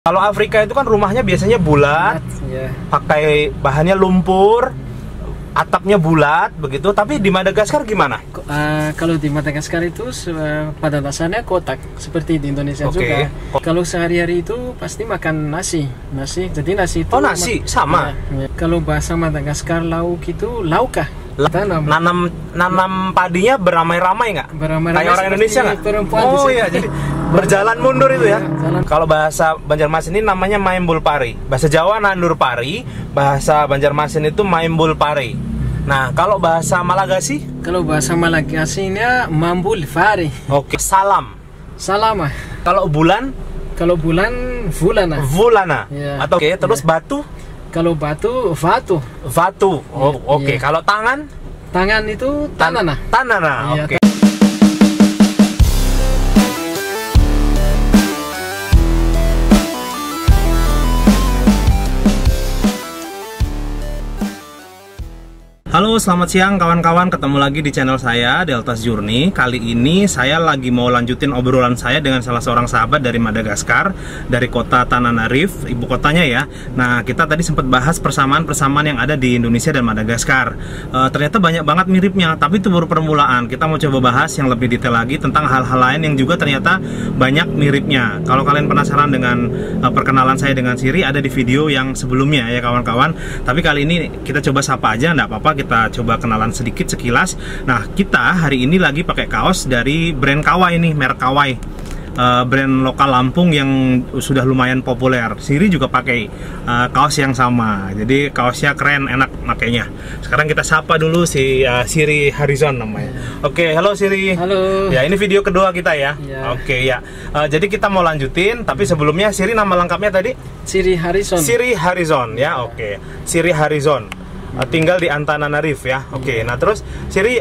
Kalau Afrika itu kan rumahnya biasanya bulat, ya. pakai bahannya lumpur, atapnya bulat begitu. Tapi di Madagaskar gimana? Kalau di Madagaskar itu pada dasarnya kotak seperti di Indonesia juga. Kalau sehari-hari itu pasti makan nasi. Jadi nasi itu. Oh, nasi sama. Ya. Kalau bahasa Madagaskar lauk itu laukah? Nanam padinya beramai-ramai nggak? Beramai-ramai kayak orang Indonesia nggak? Oh iya, jadi berjalan mundur itu ya. Kalau bahasa Banjarmasin ini namanya Maimbul Pari. Bahasa Jawa Nandur Pari, bahasa Banjarmasin itu Maimbul Pari. Nah, kalau bahasa Malagasi? Kalau bahasa Malagasinya Mambul Pari. Oke. Salam. Salama. Kalau bulan? Kalau bulan Vulana. Vulana. Ya. Atau terus batu? Kalau batu Vatu. Vatu. Oh, oke. Kalau tangan? Tangan itu Tanana. Tanana. Iya, Oke. Halo, selamat siang kawan-kawan, ketemu lagi di channel saya, Deltas Journey. Kali ini saya lagi mau lanjutin obrolan saya dengan salah seorang sahabat dari Madagaskar, dari kota Tananarive, ibu kotanya ya. Nah, kita tadi sempat bahas persamaan-persamaan yang ada di Indonesia dan Madagaskar. Ternyata banyak banget miripnya, tapi itu baru permulaan. Kita mau coba bahas yang lebih detail lagi tentang hal-hal lain yang juga ternyata banyak miripnya. Kalau kalian penasaran dengan perkenalan saya dengan Siri, ada di video yang sebelumnya ya kawan-kawan. Tapi kali ini kita coba sapa aja, nggak apa-apa. Kita coba kenalan sedikit sekilas. Nah, kita hari ini lagi pakai kaos dari brand Kawai nih, merek Kawai, brand lokal Lampung yang sudah lumayan populer. Siri juga pakai kaos yang sama, jadi kaosnya keren, enak makainya. Sekarang kita sapa dulu si Siri Harizon namanya. Oke, halo Siri. Halo. Ya, ini video kedua kita ya. Ya. Oke ya. Jadi kita mau lanjutin, tapi sebelumnya Siri nama lengkapnya tadi? Siri Harizon. Siri Harizon ya. Oke. Siri Harizon. Tinggal di Antananarive ya. Oke. Nah, terus Siri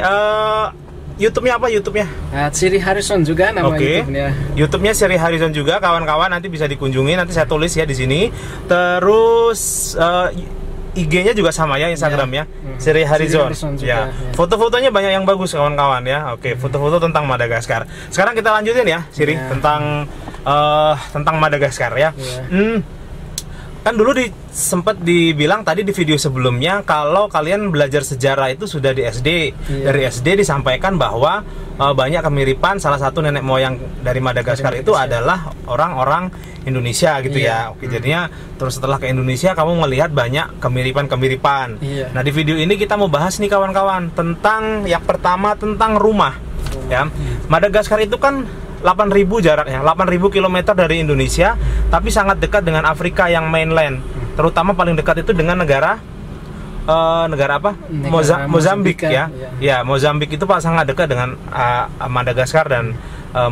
YouTube-nya apa YouTube-nya? Siri Harizon juga nama YouTube-nya. YouTube-nya Siri Harizon juga, kawan-kawan, nanti bisa dikunjungi, nanti saya tulis ya di sini. Terus IG-nya juga sama ya, Instagram ya. Siri Harizon. Ya. Foto-fotonya banyak yang bagus kawan-kawan ya. Oke, foto-foto tentang Madagaskar. Sekarang kita lanjutin ya, Siri, tentang Madagaskar ya. Kan dulu sempat dibilang tadi di video sebelumnya kalau kalian belajar sejarah itu sudah di SD. Dari SD disampaikan bahwa banyak kemiripan, salah satu nenek moyang dari Madagaskar itu adalah orang-orang Indonesia gitu ya. Oke, jadinya terus setelah ke Indonesia kamu melihat banyak kemiripan-kemiripan. Nah, di video ini kita mau bahas nih kawan-kawan tentang yang pertama, tentang rumah. Ya. Madagaskar itu kan 8.000 jaraknya, 8.000 km dari Indonesia, tapi sangat dekat dengan Afrika yang mainland. Terutama paling dekat itu dengan negara apa? Mozambik ya. Ya, Mozambik itu sangat dekat dengan Madagaskar, dan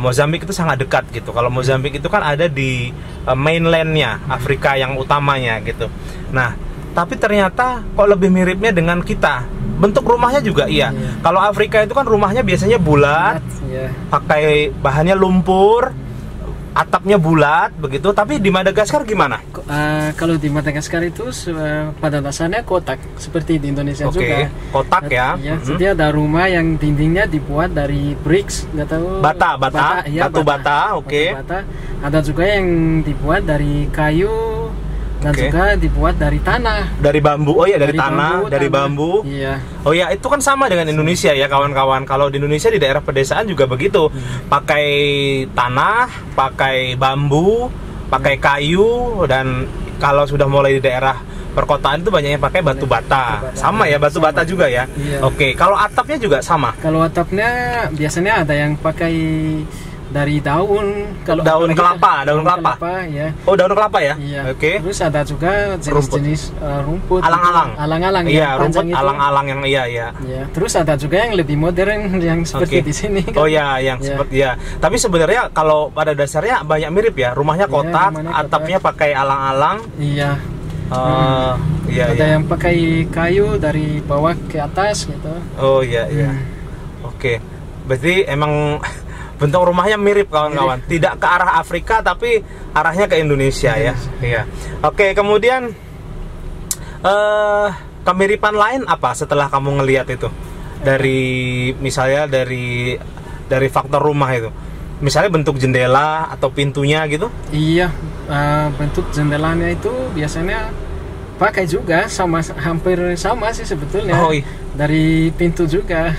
Mozambik itu sangat dekat gitu. Kalau Mozambik itu kan ada di mainlandnya Afrika yang utamanya gitu. Nah, tapi ternyata kok lebih miripnya dengan kita. Bentuk rumahnya juga iya. Kalau Afrika itu kan rumahnya biasanya bulat, pakai bahannya lumpur, atapnya bulat begitu. Tapi di Madagaskar gimana? Kalau di Madagaskar itu pada dasarnya kotak seperti di Indonesia juga. Kotak ya. Jadi ada rumah yang dindingnya dibuat dari bricks, nggak tahu. Batu bata. Ada juga yang dibuat dari kayu. Dan juga dibuat dari tanah. Dari bambu. Oh iya, dari tanah, dari bambu. Iya. Oh ya, itu kan sama dengan Indonesia ya kawan-kawan. Kalau di Indonesia di daerah pedesaan juga begitu. Pakai tanah, pakai bambu, pakai kayu, dan kalau sudah mulai di daerah perkotaan itu banyaknya pakai batu bata. Sama ya, batu bata juga ya. Oke, kalau atapnya juga sama. Kalau atapnya biasanya ada yang pakai dari daun, kalau daun kelapa ya. Oh, daun kelapa ya. Oke. Terus ada juga jenis-jenis rumput. Alang-alang. Iya, rumput alang-alang yang iya. Terus ada juga yang lebih modern yang seperti di sini. Kan? Oh ya, yang seperti ya. Tapi sebenarnya kalau pada dasarnya banyak mirip ya. Rumahnya kotak, atapnya pakai alang-alang. Iya. Ada yang pakai kayu dari bawah ke atas gitu. Oh iya. Oke. Berarti emang bentuk rumahnya mirip kawan-kawan, tidak ke arah Afrika tapi arahnya ke Indonesia ya. Iya. Oke, kemudian kemiripan lain apa setelah kamu ngelihat itu? Dari misalnya dari faktor rumah itu. Misalnya bentuk jendela atau pintunya gitu? Iya, bentuk jendelanya itu biasanya pakai juga hampir sama sih sebetulnya. Oh, iya. Dari pintu juga.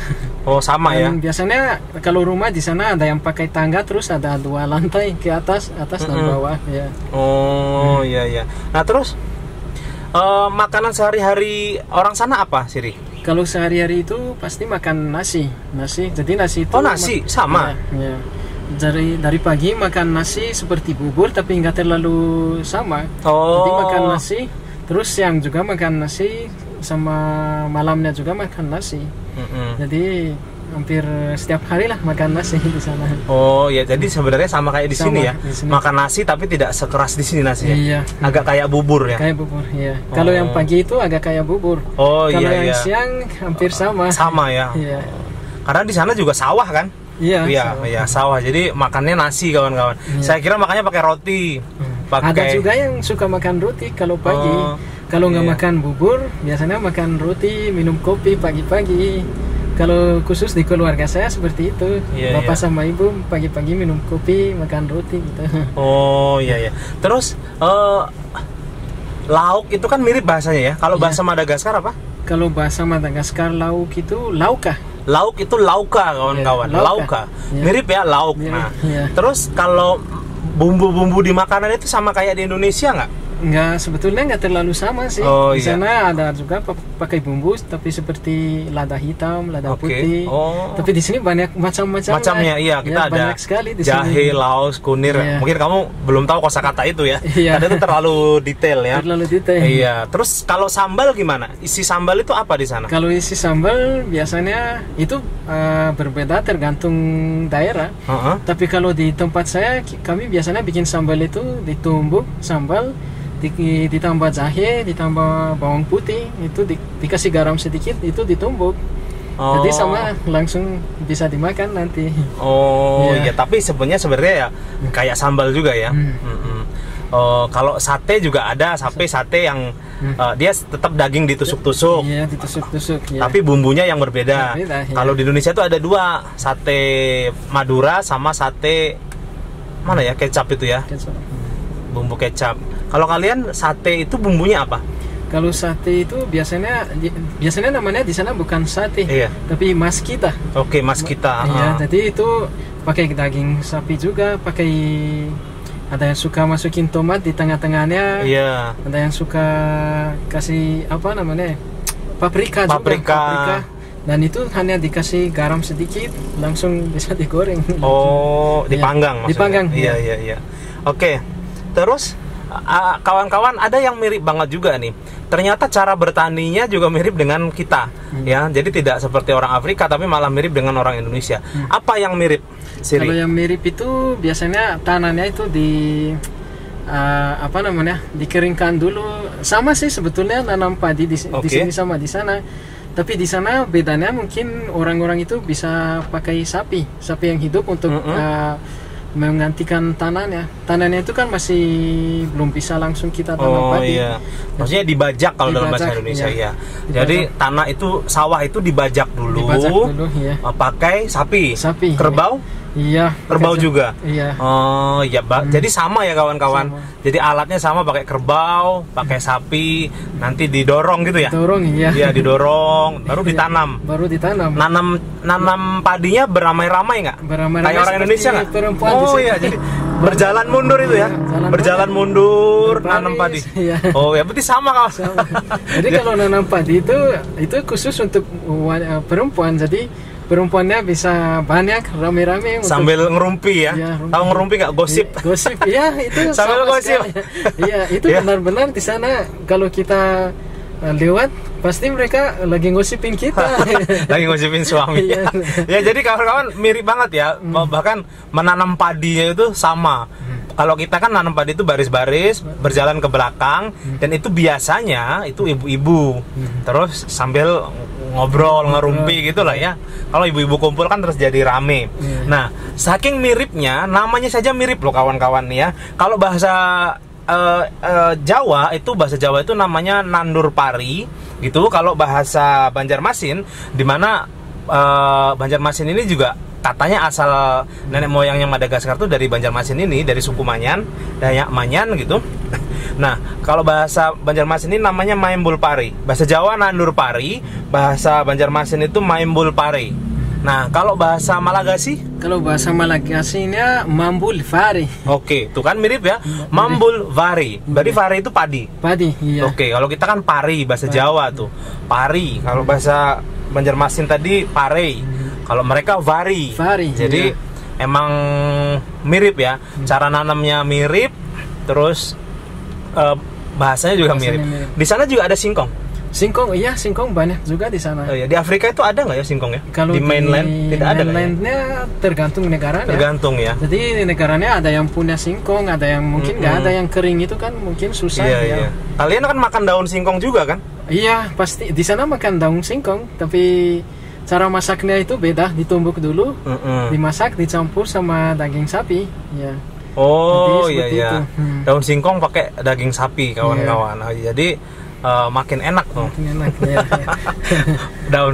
Oh, sama ya. Biasanya kalau rumah di sana ada yang pakai tangga, terus ada 2 lantai ke atas dan bawah ya. Oh, iya iya. Nah, terus makanan sehari-hari orang sana apa, Siri? Kalau sehari-hari itu pasti makan nasi. Jadi nasi itu. Oh, nasi sama. Ya. Dari pagi makan nasi seperti bubur tapi nggak terlalu sama. Oh. Jadi makan nasi, terus siang juga makan nasi, sama malamnya juga makan nasi. Jadi hampir setiap hari lah makan nasi di sana. Oh ya, jadi sebenarnya sama kayak di sini ya. Makan nasi tapi tidak sekeras di sini nasinya. Iya. Agak kayak bubur ya. Kayak bubur, iya. Kalau yang pagi itu agak kayak bubur. Oh kalau iya. yang siang hampir sama. Sama ya. Iya. Karena di sana juga sawah kan? Iya. Iya, sawah. Jadi makannya nasi kawan-kawan. Iya. Saya kira makannya pakai roti. Ada juga yang suka makan roti kalau pagi. Kalau nggak makan bubur, biasanya makan roti, minum kopi pagi-pagi. Kalau khusus di keluarga saya seperti itu. Bapak sama ibu pagi-pagi minum kopi, makan roti gitu. Oh iya. Terus lauk itu kan mirip bahasanya ya. Kalau bahasa Madagaskar apa? Kalau bahasa Madagaskar lauk itu lauka. Lauk itu lauka kawan-kawan. Lauka. Mirip ya lauk. Nah, terus kalau bumbu-bumbu di makanan itu sama kayak di Indonesia nggak? Enggak, sebetulnya nggak terlalu sama sih. Di sana ada juga pakai bumbu, tapi seperti lada hitam, lada putih. Tapi di sini banyak macamnya. Iya, kita ada banyak sekali di jahe, laos, kunir. Mungkin kamu belum tahu kosakata itu ya. Karena itu terlalu detail ya. Terlalu detail. Iya. Terus kalau sambal gimana? Isi sambal itu apa di sana? Kalau isi sambal biasanya itu berbeda tergantung daerah. Tapi kalau di tempat saya, kami biasanya bikin sambal itu ditumbuk sambal, ditambah jahe, ditambah bawang putih, itu dikasih garam sedikit, itu ditumbuk. Jadi sama langsung bisa dimakan nanti. Iya, tapi sebenarnya ya kayak sambal juga ya. Kalau sate juga ada, sate yang dia tetap daging ditusuk-tusuk. Iya, ditusuk-tusuk. Tapi bumbunya yang berbeda. Kalau di Indonesia itu ada 2, sate Madura sama sate mana ya, kecap itu ya. Bumbu kecap. Kalau kalian sate itu bumbunya apa? Kalau sate itu biasanya namanya di sana bukan sate, tapi maskita. Oke, maskita. Iya, jadi itu pakai daging sapi juga, ada yang suka masukin tomat di tengah-tengahnya. Iya. Ada yang suka kasih paprika. Dan itu hanya dikasih garam sedikit, langsung bisa digoreng. Oh, dipanggang maksudnya. Dipanggang. Iya. Oke. Terus kawan-kawan, ada yang mirip banget juga nih. Ternyata cara bertaninya juga mirip dengan kita, ya. Jadi tidak seperti orang Afrika, tapi malah mirip dengan orang Indonesia. Apa yang mirip, Siri? Kalau yang mirip itu biasanya tanahnya itu dikeringkan dulu. Sama sih sebetulnya nanam padi di sini sama di sana. Tapi di sana bedanya mungkin orang-orang itu bisa pakai sapi yang hidup untuk menggantikan tanahnya. Tanahnya itu kan masih belum bisa langsung kita tanam padi. Iya. Maksudnya dibajak kalau dalam bahasa Indonesia ya. Jadi tanah itu, sawah itu dibajak dulu. Pakai sapi. Kerbau? Iya. Kerbau juga. Iya. Oh iya, jadi sama ya kawan-kawan. Jadi alatnya sama, pakai kerbau, pakai sapi, nanti didorong gitu ya. Dorong, iya. Iya, didorong, baru ditanam. Nanam padinya beramai-ramai nggak? Beramai-ramai. Kayak orang Indonesia nggak? Oh iya, jadi berjalan mundur itu ya. Berjalan mundur, nanam padi. Iya. Oh ya, berarti sama kawan. Jadi kalau nanam padi itu khusus untuk perempuan. Jadi perempuannya bisa banyak rame-rame sambil ngerumpi ya. Tahu ngerumpi nggak? Gosip. Gosip. Iya, itu sambil gosip. Iya, itu benar-benar di sana kalau kita lewat pasti mereka lagi ngosipin kita. Lagi ngosipin suami. Ya, jadi kawan-kawan mirip banget ya. Bahkan menanam padinya itu sama. Kalau kita kan nanam padi itu baris-baris, berjalan ke belakang, dan itu biasanya itu ibu-ibu. Terus sambil ngobrol, ngerumpi gitu lah ya. Kalau ibu-ibu kumpul kan terus jadi rame. Nah, saking miripnya, namanya saja mirip loh kawan-kawan ya. Kalau bahasa Jawa itu namanya nandur pari gitu. Kalau bahasa Banjarmasin, di mana Banjarmasin ini juga katanya asal nenek moyangnya Madagaskar tuh dari Banjarmasin ini, dari suku Manyan, Dayak Manyan gitu. Nah, kalau bahasa Banjarmasin ini namanya Maimbul Pari. Bahasa Jawa Nandur Pari, bahasa Banjarmasin itu Maimbul Pari. Nah, kalau bahasa Malagasy? Kalau bahasa Malagasinya Mambul Vari. Oke, tuh kan mirip ya. Mambul Vari. Berarti Vari itu padi. Padi, iya. Oke, kalau kita kan Pari, bahasa Jawa tuh. Pari. Kalau bahasa Banjarmasin tadi Pare. Kalau mereka Vari. Jadi emang mirip ya. Cara nanamnya mirip, terus bahasanya juga mirip. Di sana juga ada singkong. Singkong, iya, singkong banyak juga di sana. Oh, iya. Di Afrika itu ada nggak ya singkong ya? Kalau di mainland tidak ada. Mainlandnya tergantung negaranya. Tergantung ya. Jadi negaranya ada yang punya singkong, ada yang mungkin nggak ada yang kering itu kan mungkin susah. Iya, ya. iya. Kalian kan makan daun singkong juga kan? Iya, pasti di sana makan daun singkong, tapi cara masaknya itu beda, ditumbuk dulu, dimasak, dicampur sama daging sapi, ya. Oh iya. Daun singkong pakai daging sapi, kawan-kawan. Yeah. Jadi makin enak tuh. Makin enak, ya.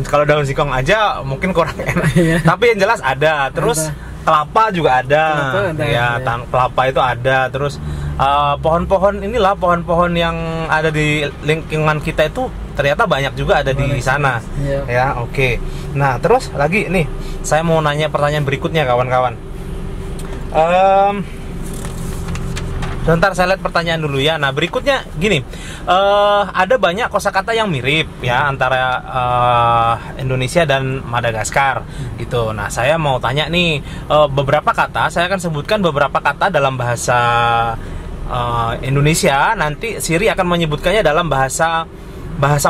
Kalau daun singkong aja mungkin kurang enak. Yeah. Tapi yang jelas ada. Terus kelapa juga ada. Kelapa itu ada. Terus pohon-pohon pohon-pohon yang ada di lingkungan kita itu ternyata banyak juga ada di sana. Ya, oke. Nah, terus lagi nih, saya mau nanya pertanyaan berikutnya, kawan-kawan. Sebentar, saya lihat pertanyaan dulu ya. Nah, berikutnya gini, ada banyak kosakata yang mirip ya antara Indonesia dan Madagaskar gitu. Nah, saya mau tanya nih, beberapa kata, saya akan sebutkan beberapa kata dalam bahasa Indonesia. Nanti Siri akan menyebutkannya dalam bahasa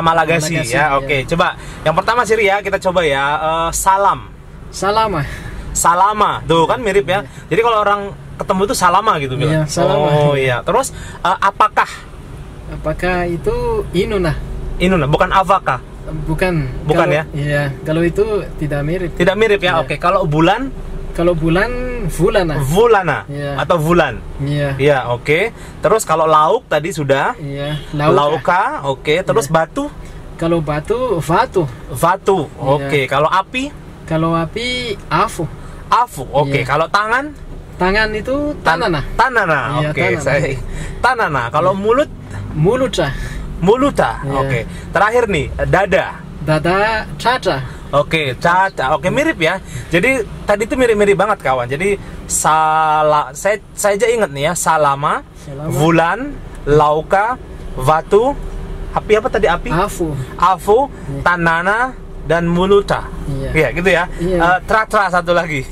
Malagasy ya. Oke, coba. Yang pertama Siri ya, kita coba ya. Salam. Salama. Tuh kan mirip ya. Jadi kalau orang ketemu itu salama gitu bilang. Salama. Oh iya. Terus apakah? Apakah itu inuna, bukan avaka. Bukan kalau, ya? Iya, kalau itu tidak mirip. Tidak mirip ya. Oke, kalau bulan? Kalau bulan Vulana atau Vulan. Iya. Iya, oke. Terus kalau lauk tadi sudah? Iya. Lauka, oke. Terus batu? Kalau batu Vatu. Oke. Kalau api? Kalau api Afu. Oke. Kalau tangan? Tangan itu Tanana. Oke. Tanana. Kalau mulut? Muluta. Oke. Terakhir nih, dada Caca. Oke, Caca. Oke, mirip ya. Jadi tadi itu mirip-mirip banget, kawan. Jadi saya aja ingat nih ya, Salama. Vulan, Lauka, Vatu, api apa tadi api? Afu, Tanana, dan Muluta. Iya, gitu ya. Tratra satu lagi.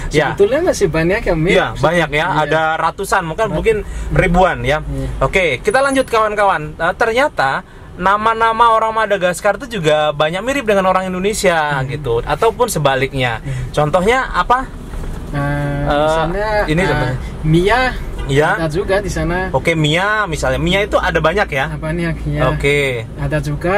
Sebetulnya masih banyak yang mirip. Iya, banyak ya. Ada ratusan, mungkin ribuan ya. Oke, kita lanjut kawan-kawan. Ternyata nama-nama orang Madagaskar itu juga banyak mirip dengan orang Indonesia gitu, ataupun sebaliknya. Contohnya apa? Misalnya ini Mia. Ya. Ada juga di sana. Oke, Mia misalnya. Mia itu ada banyak ya? Banyak ya. Oke. Ada juga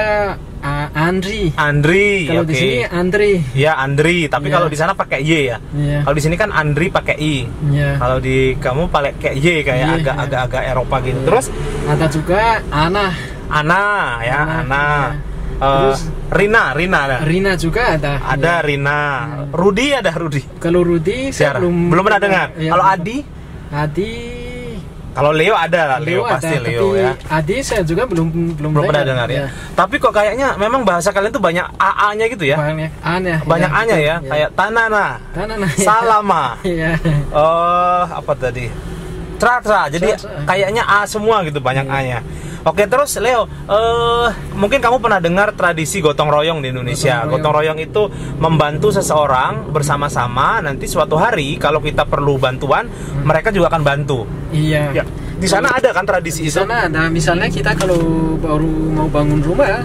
Andri. Kalau di sini Andri. Ya, Andri. Tapi kalau di sana pakai Y ya. Kalau di sini kan Andri pakai I. Kalau di kamu pakai Y kayak agak Eropa gitu. Terus ada juga Ana. Terus Rina ada. Rina juga ada. Ada Rina. Rudi ada. Kalau Rudi saya belum pernah dengar. Kalau Adi? Kalau Leo ada. Leo pasti ada, Leo ya. Adi saya juga belum pernah dengar ya. Tapi kok kayaknya memang bahasa kalian tuh banyak AA-nya gitu ya. Banyak A-nya ya. Kayak Tanana. Salama. Apa tadi? Tratra. Jadi kayaknya A semua gitu, banyak A-nya. Oke, terus Leo, mungkin kamu pernah dengar tradisi gotong royong di Indonesia. Gotong royong itu membantu seseorang bersama-sama. Nanti suatu hari kalau kita perlu bantuan, mereka juga akan bantu. Iya. Ya. Di sana ada kan tradisi itu? Di sana ada. Misalnya kita kalau baru mau bangun rumah,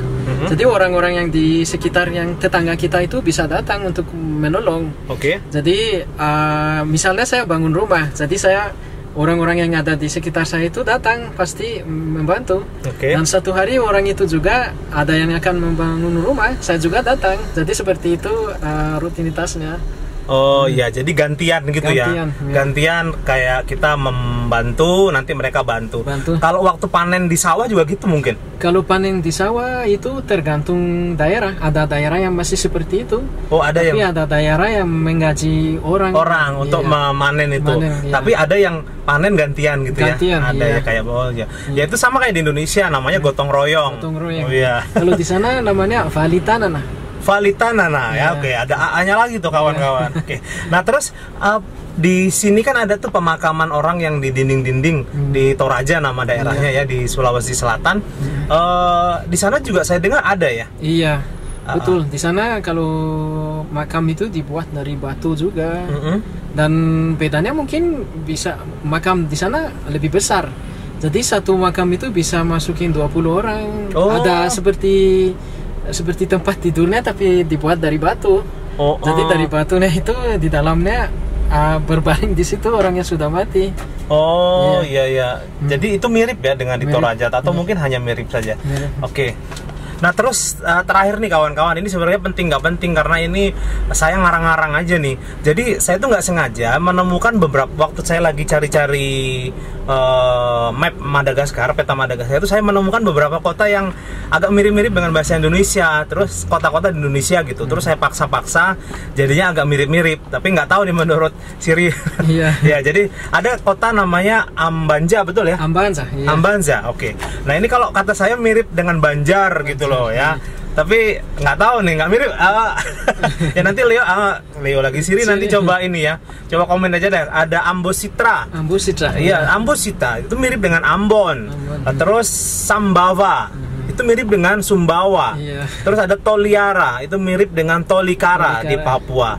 jadi orang-orang yang di sekitar yang tetangga kita itu bisa datang untuk menolong. Oke. Jadi misalnya saya bangun rumah, jadi orang-orang yang ada di sekitar saya itu datang pasti membantu. Dan satu hari orang itu juga ada yang akan membangun rumah, saya juga datang. Jadi seperti itu rutinitasnya. Oh iya, jadi gantian gitu ya. Gantian kayak kita membantu, nanti mereka bantu. Kalau waktu panen di sawah juga gitu mungkin? Kalau panen di sawah itu tergantung daerah. Ada daerah yang masih seperti itu. Oh, ada tapi ada daerah yang menggaji orang untuk memanen itu. Tapi ada yang panen gantian gitu ya. Ada ya kayak ya. Ya itu sama kayak di Indonesia namanya gotong royong. Gotong royong. Oh, iya. Kalau di sana namanya valitanana. Valitanana ya, oke, ada A-nya lagi tuh kawan-kawan. Oke. Nah terus di sini kan ada tuh pemakaman orang yang di dinding-dinding di Toraja nama daerahnya ya di Sulawesi Selatan. Di sana juga saya dengar ada ya. Iya, betul. Di sana kalau makam itu dibuat dari batu juga. Dan bedanya mungkin bisa makam di sana lebih besar. Jadi satu makam itu bisa masukin 20 orang. Ada seperti tempat tidurnya tapi dibuat dari batu. Jadi dari batunya itu di dalamnya berbaring di situ orang yang sudah mati. Iya. Jadi itu mirip ya dengan di Toraja atau mungkin hanya mirip saja. Oke. Nah terus terakhir nih kawan-kawan, ini sebenarnya penting nggak penting karena ini saya ngarang-ngarang aja nih. Jadi saya tuh nggak sengaja menemukan beberapa waktu saya lagi cari-cari map Madagaskar, peta Madagaskar itu saya menemukan beberapa kota yang agak mirip-mirip dengan bahasa Indonesia. Terus kota-kota di Indonesia gitu. Terus saya paksa-paksa jadinya agak mirip-mirip. Tapi nggak tahu nih menurut Siri. Iya. Ya jadi ada kota namanya Ambanja, betul ya? Ambanza. Iya. Ambanza, oke. Nah ini kalau kata saya mirip dengan Banjar gitu loh ya, tapi nggak tahu nih, nggak mirip. Ya nanti Leo lagi Siri nanti coba ini ya, coba komen aja deh. Ada Ambositra. Iya, Ambositra itu mirip dengan Ambon. Terus Sambawa itu mirip dengan Sumbawa. Terus ada Toliara itu mirip dengan Tolikara di Papua.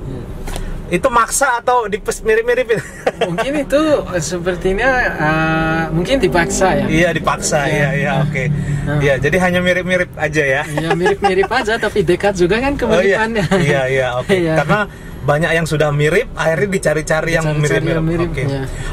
Itu maksa atau mirip-miripin? Mungkin itu sepertinya mungkin dipaksa ya. Iya dipaksa ya oke. Iya jadi hanya mirip-mirip aja ya. Iya mirip-mirip aja tapi dekat juga kan kemiripannya. Iya oke. Karena banyak yang sudah mirip, akhirnya dicari-cari yang mirip-mirip.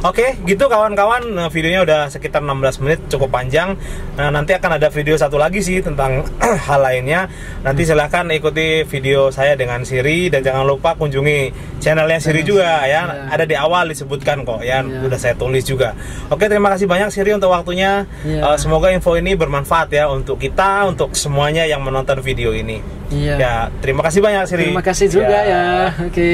Oke, gitu kawan-kawan, videonya udah sekitar 16 menit, cukup panjang. Nah, nanti akan ada video satu lagi sih tentang hal lainnya. Nanti silahkan ikuti video saya dengan Siri dan jangan lupa kunjungi channelnya Siri juga ya. Ada di awal disebutkan kok ya, udah saya tulis juga. Oke, terima kasih banyak Siri untuk waktunya. Semoga info ini bermanfaat ya untuk kita, untuk semuanya yang menonton video ini. Ya, terima kasih banyak Siri. Terima kasih juga ya. Oke.